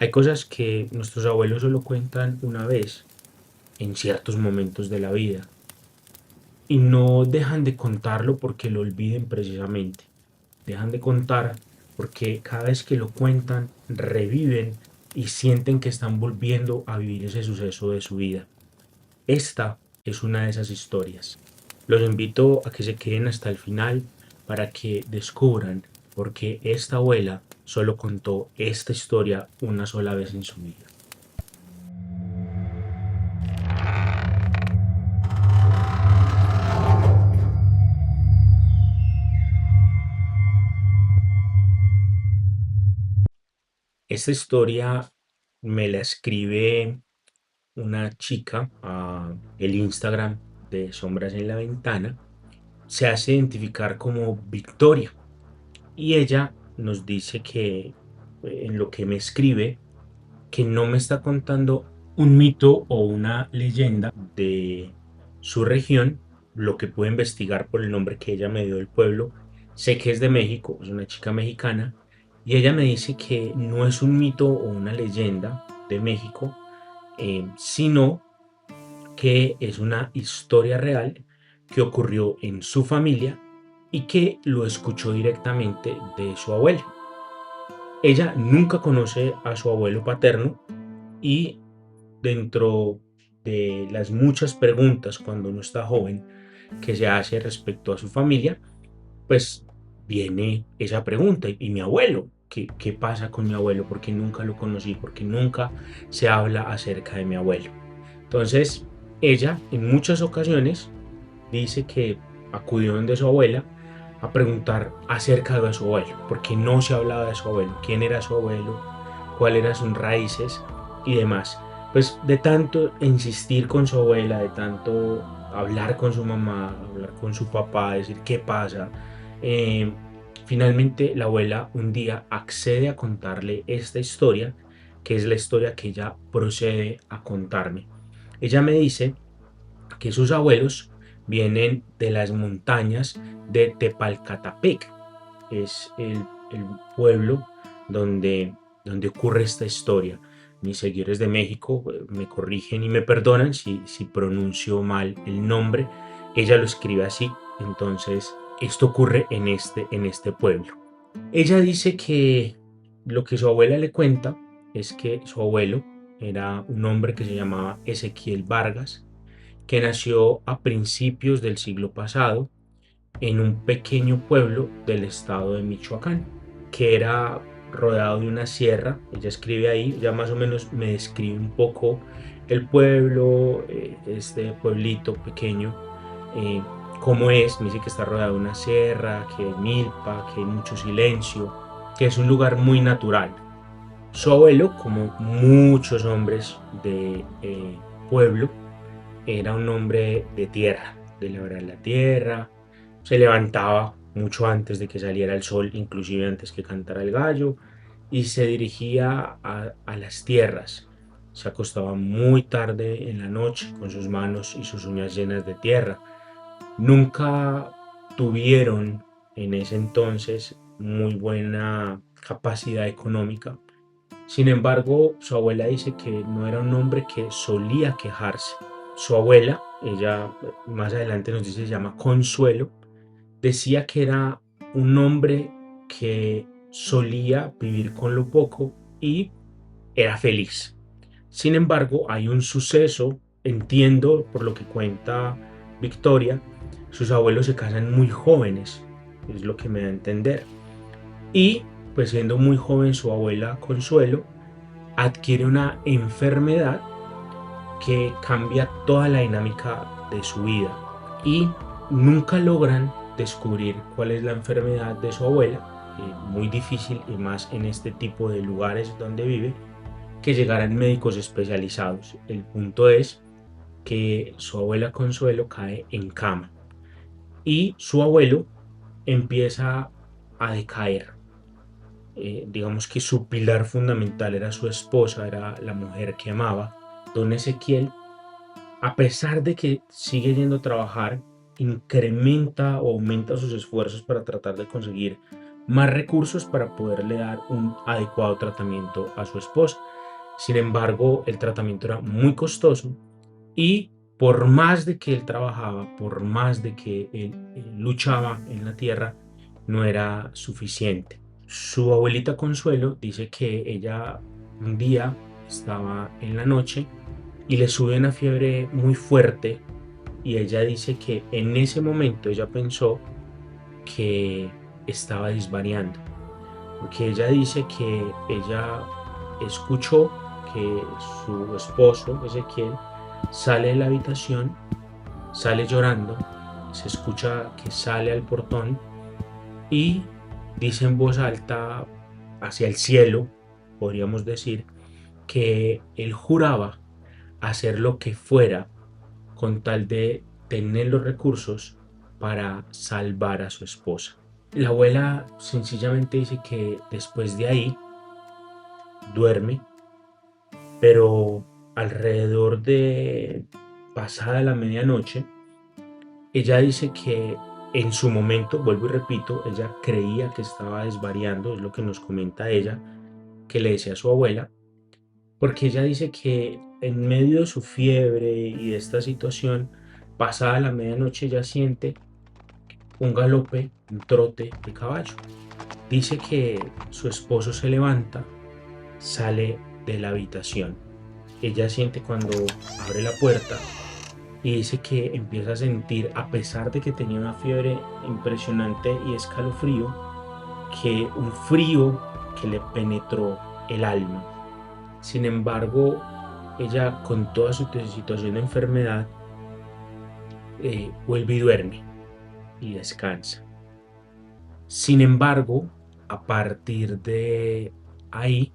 Hay cosas que nuestros abuelos solo cuentan una vez en ciertos momentos de la vida y no dejan de contarlo porque lo olviden precisamente. Dejan de contar porque cada vez que lo cuentan reviven y sienten que están volviendo a vivir ese suceso de su vida. Esta es una de esas historias. Los invito a que se queden hasta el final para que descubran por qué esta abuela solo contó esta historia una sola vez en su vida. Esta historia me la escribe una chica a el Instagram de Sombras en la Ventana. Se hace identificar como Victoria y ella nos dice que en lo que me escribe, que no me está contando un mito o una leyenda de su región, lo que puedo investigar por el nombre que ella me dio del pueblo. Sé que es de México, es una chica mexicana, y ella me dice que no es un mito o una leyenda de México, sino que es una historia real que ocurrió en su familia y que lo escuchó directamente de su abuelo. Ella nunca conoce a su abuelo paterno y dentro de las muchas preguntas cuando uno está joven que se hace respecto a su familia, pues viene esa pregunta. ¿Y mi abuelo? ¿Qué pasa con mi abuelo? Porque nunca lo conocí, porque nunca se habla acerca de mi abuelo. Entonces, ella en muchas ocasiones dice que acudió donde su abuela a preguntar acerca de su abuelo, porque no se hablaba de su abuelo, quién era su abuelo, cuáles eran sus raíces y demás. Pues de tanto insistir con su abuela, de tanto hablar con su mamá, hablar con su papá, decir qué pasa, eh, finalmente la abuela un día accede a contarle esta historia, que es la historia que ella procede a contarme. Ella me dice que sus abuelos vienen de las montañas de Tepalcatepec. Es el pueblo donde ocurre esta historia. Mis seguidores de México me corrigen y me perdonan si pronuncio mal el nombre. Ella lo escribe así. Entonces, esto ocurre en este pueblo. Ella dice que lo que su abuela le cuenta es que su abuelo era un hombre que se llamaba Ezequiel Vargas, que nació a principios del siglo pasado en un pequeño pueblo del estado de Michoacán, que era rodeado de una sierra. Ella escribe ahí, ya más o menos me describe un poco el pueblo, este pueblito pequeño, eh, cómo es. Me dice que está rodeado de una sierra, que hay milpa, que hay mucho silencio, que es un lugar muy natural. Su abuelo, como muchos hombres de pueblo, era un hombre de tierra, de labrar la tierra. Se levantaba mucho antes de que saliera el sol, inclusive antes que cantara el gallo, y se dirigía a las tierras. Se acostaba muy tarde en la noche con sus manos y sus uñas llenas de tierra. Nunca tuvieron en ese entonces muy buena capacidad económica. Sin embargo, su abuela dice que no era un hombre que solía quejarse. Su abuela, ella más adelante nos dice, se llama Consuelo, decía que era un hombre que solía vivir con lo poco y era feliz. Sin embargo, hay un suceso, entiendo por lo que cuenta Victoria, sus abuelos se casan muy jóvenes, es lo que me da a entender. Y pues siendo muy joven su abuela Consuelo adquiere una enfermedad que cambia toda la dinámica de su vida y nunca logran descubrir cuál es la enfermedad de su abuela. Muy difícil y más en este tipo de lugares donde vive que llegaran médicos especializados. El punto es que su abuela Consuelo cae en cama y su abuelo empieza a decaer. Digamos que su pilar fundamental era su esposa, era la mujer que amaba. Don Ezequiel, a pesar de que sigue yendo a trabajar, incrementa o aumenta sus esfuerzos para tratar de conseguir más recursos para poderle dar un adecuado tratamiento a su esposa. Sin embargo, el tratamiento era muy costoso y por más de que él trabajaba, por más de que él luchaba en la tierra, no era suficiente. Su abuelita Consuelo dice que ella un día estaba en la noche y le sube una fiebre muy fuerte y ella dice que en ese momento ella pensó que estaba desvariando, porque ella dice que ella escuchó que su esposo, Ezequiel, sale de la habitación, sale llorando, se escucha que sale al portón y dice en voz alta hacia el cielo, podríamos decir, que él juraba hacer lo que fuera con tal de tener los recursos para salvar a su esposa. La abuela sencillamente dice que después de ahí duerme, pero alrededor de pasada la medianoche, ella dice que en su momento, vuelvo y repito, ella creía que estaba desvariando, es lo que nos comenta ella, que le decía a su abuela, porque ella dice que en medio de su fiebre y de esta situación, pasada la medianoche, ella siente un galope, un trote de caballo. Dice que su esposo se levanta, sale de la habitación. Ella siente cuando abre la puerta y dice que empieza a sentir, a pesar de que tenía una fiebre impresionante y escalofrío, que un frío que le penetró el alma. Sin embargo, ella con toda su situación de enfermedad vuelve y duerme y descansa. Sin embargo, a partir de ahí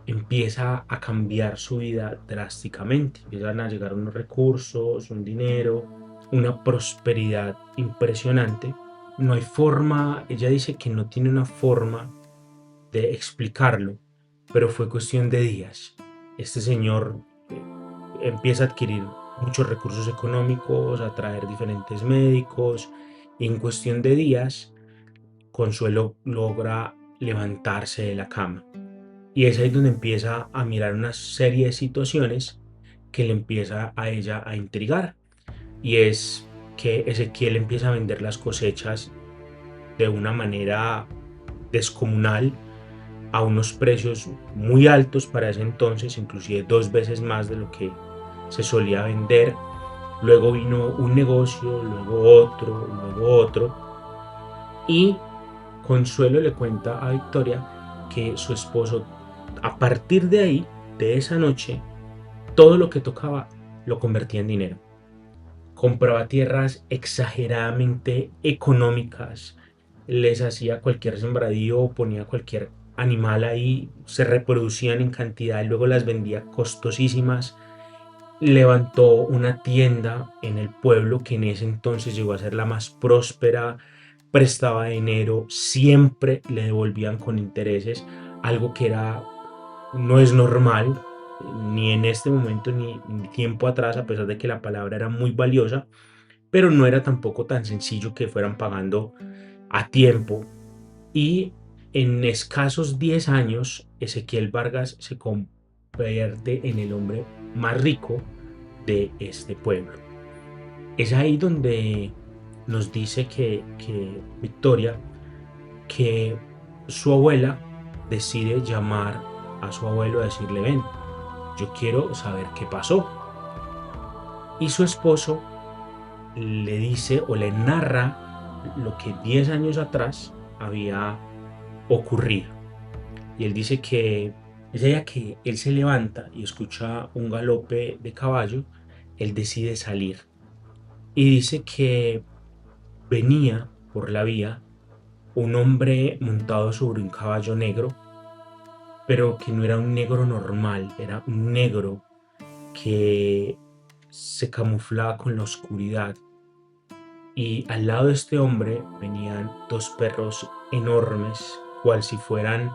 empieza a cambiar su vida drásticamente. Empiezan a llegar unos recursos, un dinero, una prosperidad impresionante. No hay forma, ella dice que no tiene una forma de explicarlo, pero fue cuestión de días. Este señor empieza a adquirir muchos recursos económicos, a traer diferentes médicos, y en cuestión de días, Consuelo logra levantarse de la cama. Y es ahí donde empieza a mirar una serie de situaciones que le empieza a ella a intrigar. Y es que Ezequiel empieza a vender las cosechas de una manera descomunal a unos precios muy altos para ese entonces, inclusive 2 veces más de lo que se solía vender. Luego vino un negocio, luego otro. Y Consuelo le cuenta a Victoria que su esposo, a partir de ahí, de esa noche, todo lo que tocaba lo convertía en dinero. Compraba tierras exageradamente económicas, les hacía cualquier sembradío, ponía cualquier animal ahí, se reproducían en cantidad y luego las vendía costosísimas. Levantó una tienda en el pueblo que en ese entonces llegó a ser la más próspera, prestaba dinero, siempre le devolvían con intereses, algo que no es normal, ni en este momento ni tiempo atrás, a pesar de que la palabra era muy valiosa, pero no era tampoco tan sencillo que fueran pagando a tiempo. Y en escasos 10 años, Ezequiel Vargas se convierte en el hombre más rico de este pueblo. Es ahí donde nos dice que Victoria, que su abuela decide llamar a su abuelo a decirle, ven, yo quiero saber qué pasó. Y su esposo le dice o le narra lo que 10 años atrás había ocurrido. Y él dice que ese día que él se levanta y escucha un galope de caballo, él decide salir. Y dice que venía por la vía un hombre montado sobre un caballo negro, pero que no era un negro normal, era un negro que se camuflaba con la oscuridad. Y al lado de este hombre venían dos perros enormes, cual si fueran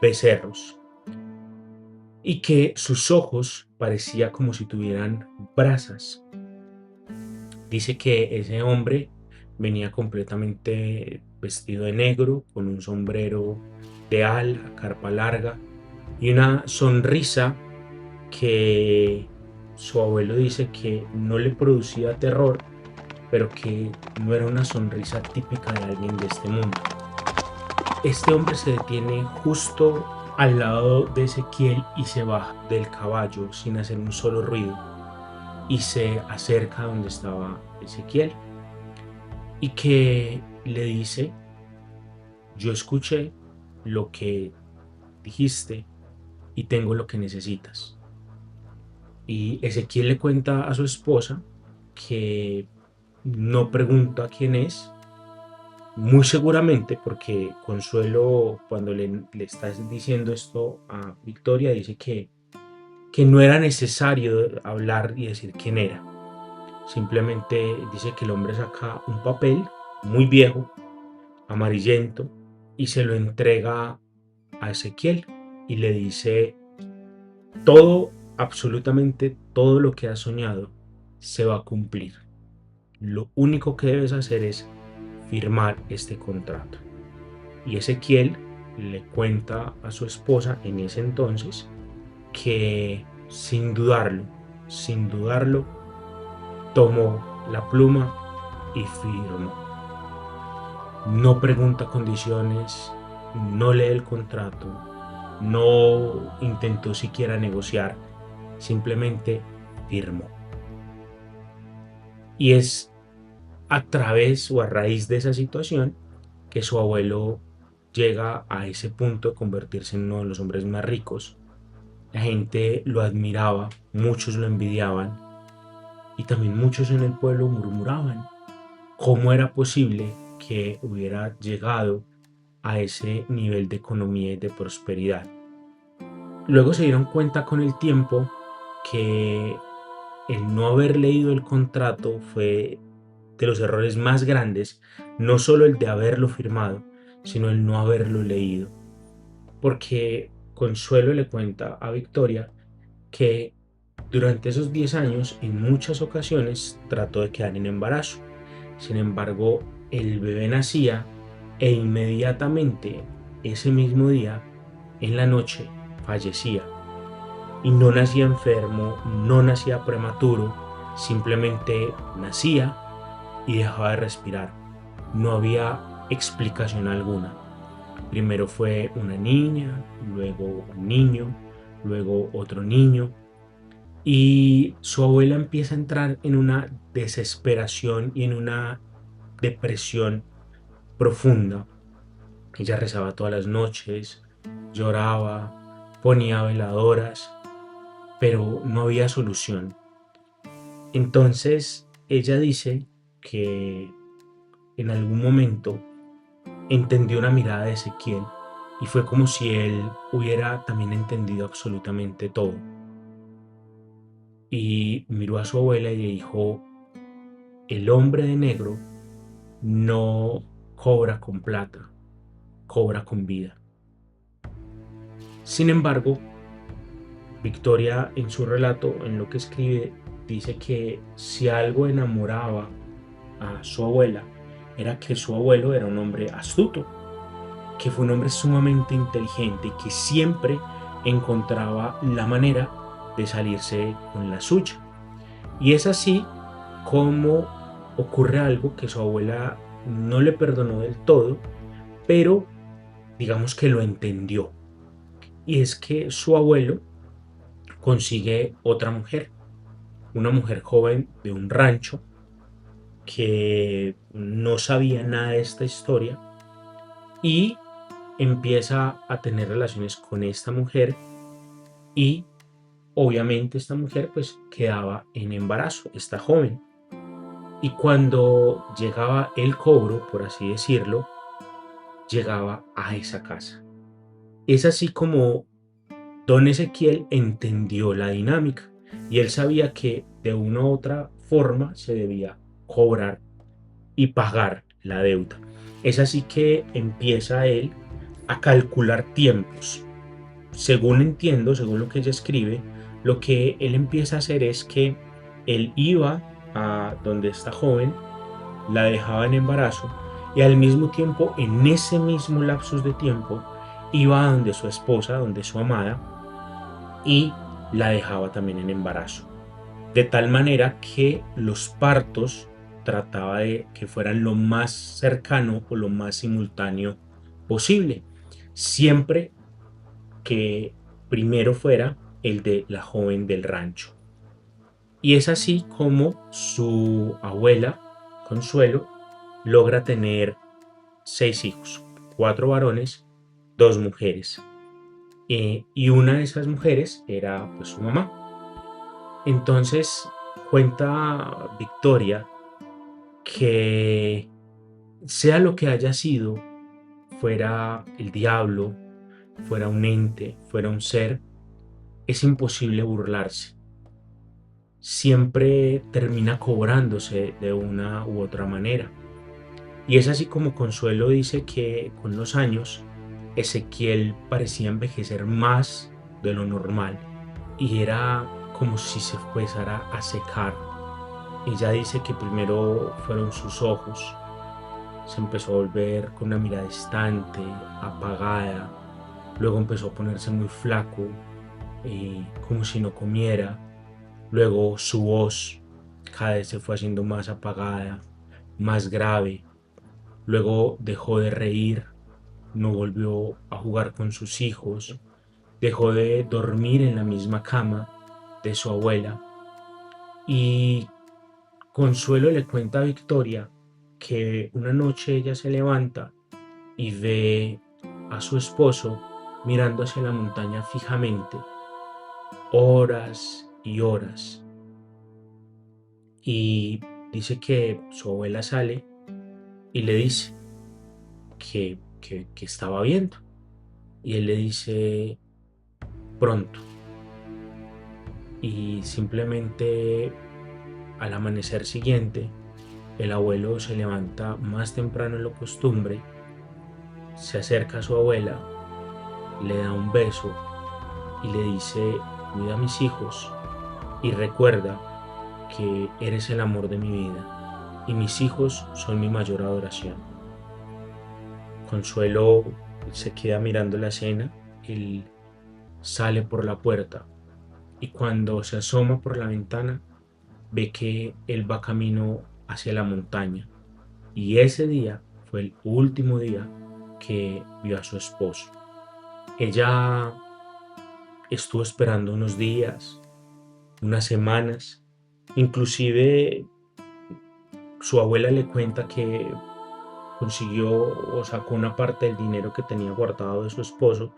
becerros, y que sus ojos parecía como si tuvieran brasas. Dice que ese hombre venía completamente vestido de negro, con un sombrero de ala, carpa larga y una sonrisa que su abuelo dice que no le producía terror, pero que no era una sonrisa típica de alguien de este mundo. Este hombre se detiene justo al lado de Ezequiel y se baja del caballo sin hacer un solo ruido y se acerca a donde estaba Ezequiel y que le dice: yo escuché lo que dijiste y tengo lo que necesitas. Y Ezequiel le cuenta a su esposa que no pregunta quién es, muy seguramente porque Consuelo, cuando le estás diciendo esto a Victoria, dice que no era necesario hablar y decir quién era. Simplemente dice que el hombre saca un papel muy viejo, amarillento, y se lo entrega a Ezequiel y le dice: todo, absolutamente todo lo que has soñado se va a cumplir. Lo único que debes hacer es firmar este contrato. Y Ezequiel le cuenta a su esposa en ese entonces que sin dudarlo, tomó la pluma y firmó. No pregunta condiciones, no lee el contrato, no intentó siquiera negociar, simplemente firmó. Y es a través o a raíz de esa situación que su abuelo llega a ese punto de convertirse en uno de los hombres más ricos. La gente lo admiraba, muchos lo envidiaban y también muchos en el pueblo murmuraban cómo era posible que hubiera llegado a ese nivel de economía y de prosperidad. Luego se dieron cuenta con el tiempo que el no haber leído el contrato fue de los errores más grandes, no solo el de haberlo firmado, sino el no haberlo leído. Porque Consuelo le cuenta a Victoria que durante esos 10 años en muchas ocasiones trató de quedar en embarazo. Sin embargo, el bebé nacía e inmediatamente ese mismo día, en la noche, fallecía. Y no nacía enfermo, no nacía prematuro, simplemente nacía y dejaba de respirar. No había explicación alguna. Primero fue una niña, luego un niño, luego otro niño. Y su abuela empieza a entrar en una desesperación y en una depresión profunda. Ella rezaba todas las noches, lloraba, ponía veladoras, pero no había solución. Entonces ella dice que en algún momento entendió una mirada de Ezequiel y fue como si él hubiera también entendido absolutamente todo. Y miró a su abuela y le dijo: el hombre de negro no cobra con plata, cobra con vida. Sin embargo, Victoria en su relato, en lo que escribe, dice que si algo enamoraba a su abuela, era que su abuelo era un hombre astuto, que fue un hombre sumamente inteligente y que siempre encontraba la manera de salirse con la suya. Y es así como ocurre algo que su abuela no le perdonó del todo, pero digamos que lo entendió. Y es que su abuelo consigue otra mujer, una mujer joven de un rancho que no sabía nada de esta historia y empieza a tener relaciones con esta mujer y obviamente esta mujer pues quedaba en embarazo, esta joven. Y cuando llegaba el cobro, por así decirlo, llegaba a esa casa. Es así como don Ezequiel entendió la dinámica y él sabía que de una u otra forma se debía cobrar y pagar la deuda. Es así que empieza él a calcular tiempos. Según entiendo, según lo que ella escribe, lo que él empieza a hacer es que él iba a donde esta joven, la dejaba en embarazo y al mismo tiempo, en ese mismo lapsus de tiempo, iba a donde su esposa, donde su amada, y la dejaba también en embarazo. De tal manera que los partos trataba de que fueran lo más cercano o lo más simultáneo posible, siempre que primero fuera el de la joven del rancho. Y es así como su abuela, Consuelo, logra tener 6 hijos, 4 varones, 2 mujeres. Y una de esas mujeres era pues su mamá. Entonces cuenta Victoria que sea lo que haya sido, fuera el diablo, fuera un ente, fuera un ser, es imposible burlarse. Siempre termina cobrándose de una u otra manera. Y es así como Consuelo dice que con los años Ezequiel parecía envejecer más de lo normal y era como si se fuera a secar. Ella dice que primero fueron sus ojos, se empezó a volver con una mirada distante, apagada, luego empezó a ponerse muy flaco, como si no comiera, luego su voz cada vez se fue haciendo más apagada, más grave, luego dejó de reír, no volvió a jugar con sus hijos, dejó de dormir en la misma cama de su abuela y Consuelo le cuenta a Victoria que una noche ella se levanta y ve a su esposo mirando hacia la montaña fijamente, horas y horas. Y dice que su abuela sale y le dice que estaba viendo. Y él le dice pronto. Y simplemente al amanecer siguiente, el abuelo se levanta más temprano de lo costumbre, se acerca a su abuela, le da un beso y le dice, cuida a mis hijos y recuerda que eres el amor de mi vida y mis hijos son mi mayor adoración. Consuelo se queda mirando la escena, él sale por la puerta y cuando se asoma por la ventana ve que él va camino hacia la montaña y ese día fue el último día que vio a su esposo. Ella estuvo esperando unos días, unas semanas, inclusive su abuela le cuenta que consiguió o sacó una parte del dinero que tenía guardado de su esposo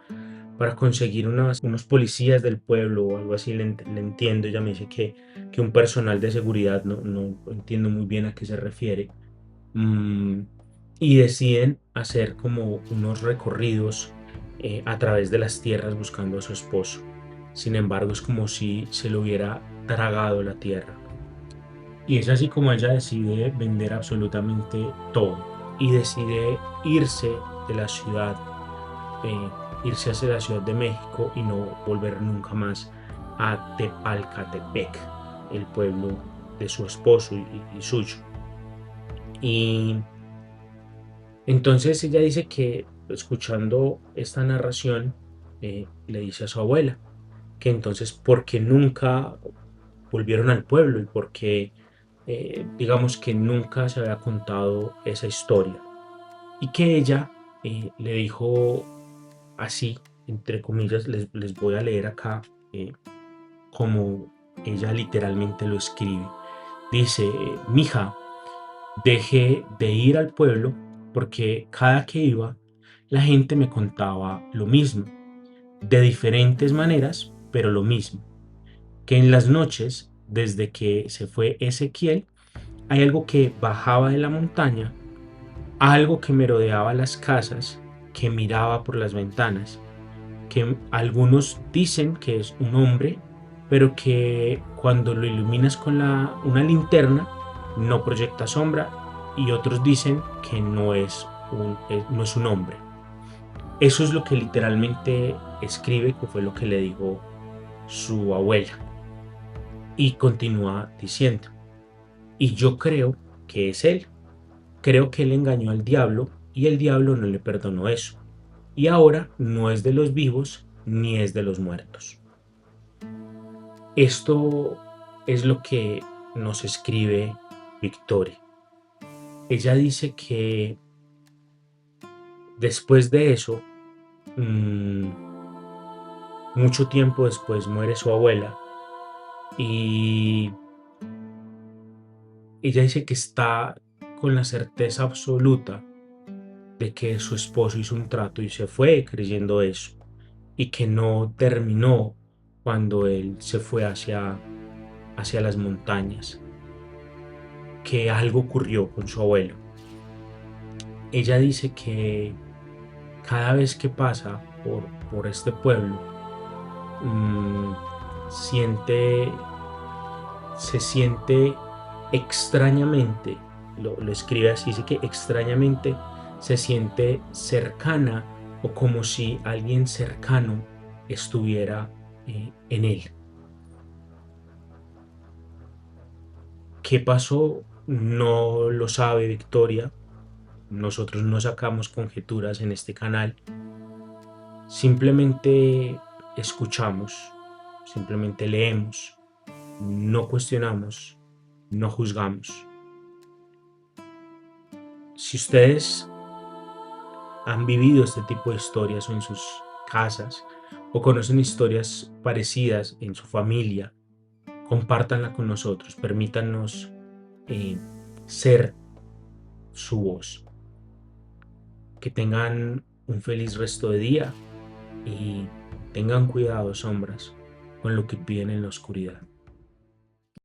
para conseguir unos policías del pueblo o algo así, le entiendo. Ella me dice que un personal de seguridad, no entiendo muy bien a qué se refiere. mm, y deciden hacer como unos recorridos a través de las tierras buscando a su esposo. Sin embargo, es como si se lo hubiera tragado la tierra. Y es así como ella decide vender absolutamente todo y decide irse de la ciudad, irse hacia la Ciudad de México y no volver nunca más a Tepalcatepec, el pueblo de su esposo y suyo. Y entonces ella dice que escuchando esta narración, le dice a su abuela que entonces por qué nunca volvieron al pueblo y por qué, digamos que nunca se había contado esa historia. Y que ella le dijo así, entre comillas, les voy a leer acá como ella literalmente lo escribe. Dice, mija, dejé de ir al pueblo porque cada que iba, la gente me contaba lo mismo, de diferentes maneras, pero lo mismo, que en las noches, desde que se fue Ezequiel, hay algo que bajaba de la montaña, algo que merodeaba las casas, que miraba por las ventanas, que algunos dicen que es un hombre, pero que cuando lo iluminas con una linterna no proyecta sombra y otros dicen que no es un hombre. Eso es lo que literalmente escribe, que fue lo que le dijo su abuela. Y continúa diciendo, y yo creo que es él. Creo que él engañó al diablo y el diablo no le perdonó eso. Y ahora no es de los vivos ni es de los muertos. Esto es lo que nos escribe Victoria. Ella dice que después de eso, mm, mucho tiempo después muere su abuela y ella dice que está con la certeza absoluta de que su esposo hizo un trato y se fue creyendo eso y que no terminó cuando él se fue hacia las montañas, que algo ocurrió con su abuelo. Ella dice que cada vez que pasa por este pueblo, mm, siente, se siente extrañamente, lo escribe así, dice que extrañamente se siente cercana o como si alguien cercano estuviera en él. ¿Qué pasó? No lo sabe Victoria. Nosotros no sacamos conjeturas en este canal. Simplemente escuchamos, simplemente leemos, no cuestionamos, no juzgamos. Si ustedes han vivido este tipo de historias o en sus casas o conocen historias parecidas en su familia, compártanla con nosotros, permítanos eh, ser su voz. Que tengan un feliz resto de día y tengan cuidado, sombras, con lo que piden en la oscuridad.